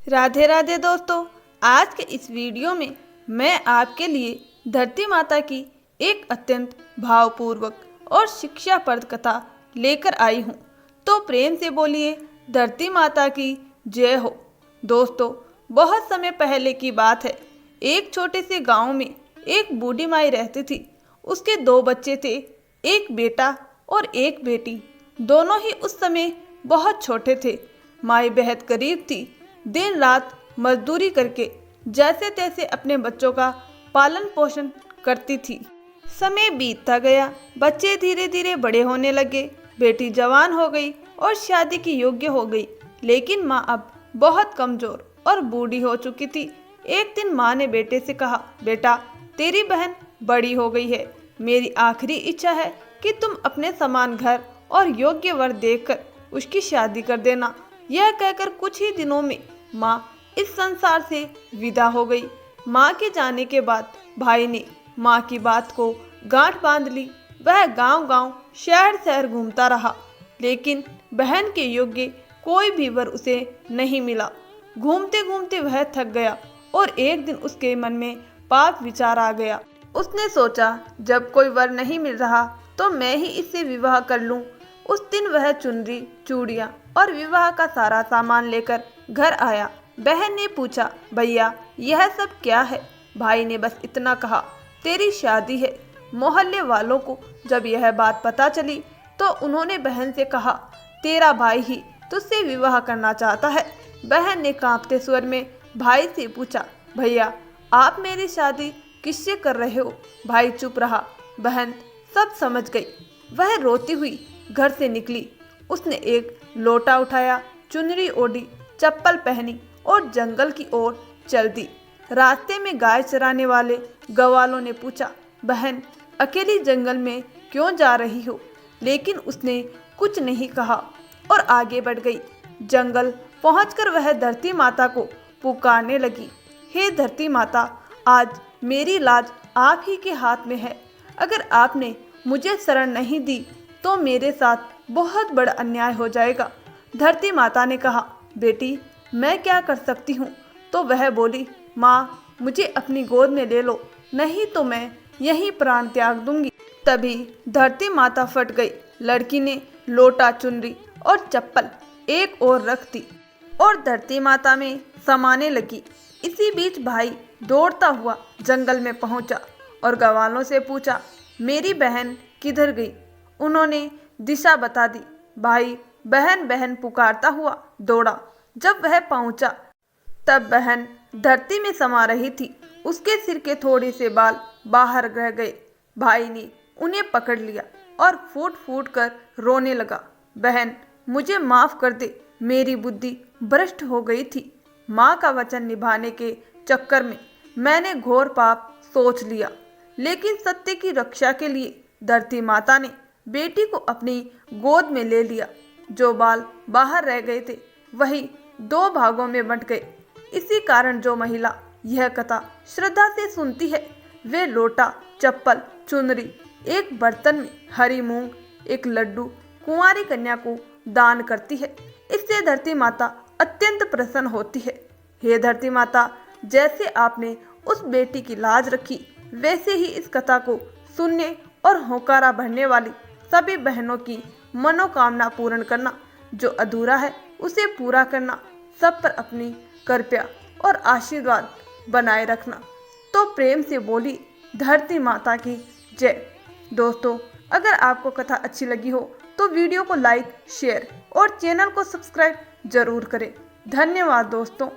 राधे राधे दोस्तों, आज के इस वीडियो में मैं आपके लिए धरती माता की एक अत्यंत भावपूर्वक और शिक्षाप्रद कथा लेकर आई हूँ। तो प्रेम से बोलिए धरती माता की जय हो। दोस्तों, बहुत समय पहले की बात है। एक छोटे से गांव में एक बूढ़ी माई रहती थी। उसके 2 बच्चे थे, एक बेटा और एक बेटी। दोनों ही उस समय बहुत छोटे थे। माई बेहद गरीब थी। दिन रात मजदूरी करके जैसे तैसे अपने बच्चों का पालन पोषण करती थी। समय बीतता गया, बच्चे धीरे धीरे बड़े होने लगे। बेटी जवान हो गई और शादी की योग्य हो गई, लेकिन माँ अब बहुत कमजोर और बूढ़ी हो चुकी थी। एक दिन माँ ने बेटे से कहा, बेटा, तेरी बहन बड़ी हो गई है। मेरी आखिरी इच्छा है कि तुम अपने समान घर और योग्य वर देखकर उसकी शादी कर देना। यह कहकर कुछ ही दिनों में माँ इस संसार से विदा हो गई। माँ के जाने के बाद भाई ने माँ की बात को गांठ बांध ली। वह गांव-गांव, शहर-शहर घूमता रहा, लेकिन बहन के योग्य कोई भी वर उसे नहीं मिला। घूमते घूमते वह थक गया और एक दिन उसके मन में पाप विचार आ गया। उसने सोचा, जब कोई वर नहीं मिल रहा तो मैं ही इससे विवाह कर लूं। उस दिन वह चुनरी, चूड़ियां और विवाह का सारा सामान लेकर घर आया। बहन ने पूछा, भैया, यह सब क्या है? भाई ने बस इतना कहा, तेरी शादी है। मोहल्ले वालों को जब यह बात पता चली तो उन्होंने बहन से कहा, तेरा भाई ही तुझसे विवाह करना चाहता है। बहन ने कांपते स्वर में भाई से पूछा, भैया, आप मेरी शादी किससे कर रहे हो? भाई चुप रहा। बहन सब समझ गई। वह रोती हुई घर से निकली। उसने एक लोटा उठाया, चुनरी ओढ़ी, चप्पल पहनी और जंगल की ओर चल दी। रास्ते में गाय चराने वाले ग्वालों ने पूछा, बहन, अकेली जंगल में क्यों जा रही हो? लेकिन उसने कुछ नहीं कहा और आगे बढ़ गई। जंगल पहुंचकर वह धरती माता को पुकारने लगी, हे धरती माता, आज मेरी लाज आप ही के हाथ में है। अगर आपने मुझे शरण नहीं दी तो मेरे साथ बहुत बड़ा अन्याय हो जाएगा। धरती माता ने कहा, बेटी, मैं क्या कर सकती हूँ? तो वह बोली, माँ, मुझे अपनी गोद में ले लो, नहीं तो मैं यहीं प्राण त्याग दूंगी। तभी धरती माता फट गई। लड़की ने लोटा, चुनरी और चप्पल एक ओर रख दी और धरती माता में समाने लगी। इसी बीच भाई दौड़ता हुआ जंगल में पहुंचा और ग्वालों से पूछा, मेरी बहन किधर गई? उन्होंने दिशा बता दी। भाई बहन बहन पुकारता हुआ दौड़ा। जब वह पहुंचा तब बहन धरती में समा रही थी। उसके सिर के थोड़े से बाल बाहर रह गए। भाई ने उन्हें पकड़ लिया और फूट फूट कर रोने लगा, बहन, मुझे माफ कर दे, मेरी बुद्धि भ्रष्ट हो गई थी। माँ का वचन निभाने के चक्कर में मैंने घोर पाप सोच लिया। लेकिन सत्य की रक्षा के लिए धरती माता ने बेटी को अपनी गोद में ले लिया। जो बाल बाहर रह गए थे वही 2 भागों में बंट गए। इसी कारण जो महिला यह कथा श्रद्धा से सुनती है, वे लोटा, चप्पल, चुनरी, एक बर्तन में हरी मूंग, एक लड्डू कुंवारी कन्या को दान करती है। इससे धरती माता अत्यंत प्रसन्न होती है। हे धरती माता, जैसे आपने उस बेटी की लाज रखी, वैसे ही इस कथा को सुनने और होकारा भरने वाली सभी बहनों की मनोकामना पूर्ण करना। जो अधूरा है उसे पूरा करना। सब पर अपनी कृपा और आशीर्वाद बनाए रखना। तो प्रेम से बोली धरती माता की जय। दोस्तों, अगर आपको कथा अच्छी लगी हो तो वीडियो को लाइक, शेयर और चैनल को सब्सक्राइब जरूर करें। धन्यवाद दोस्तों।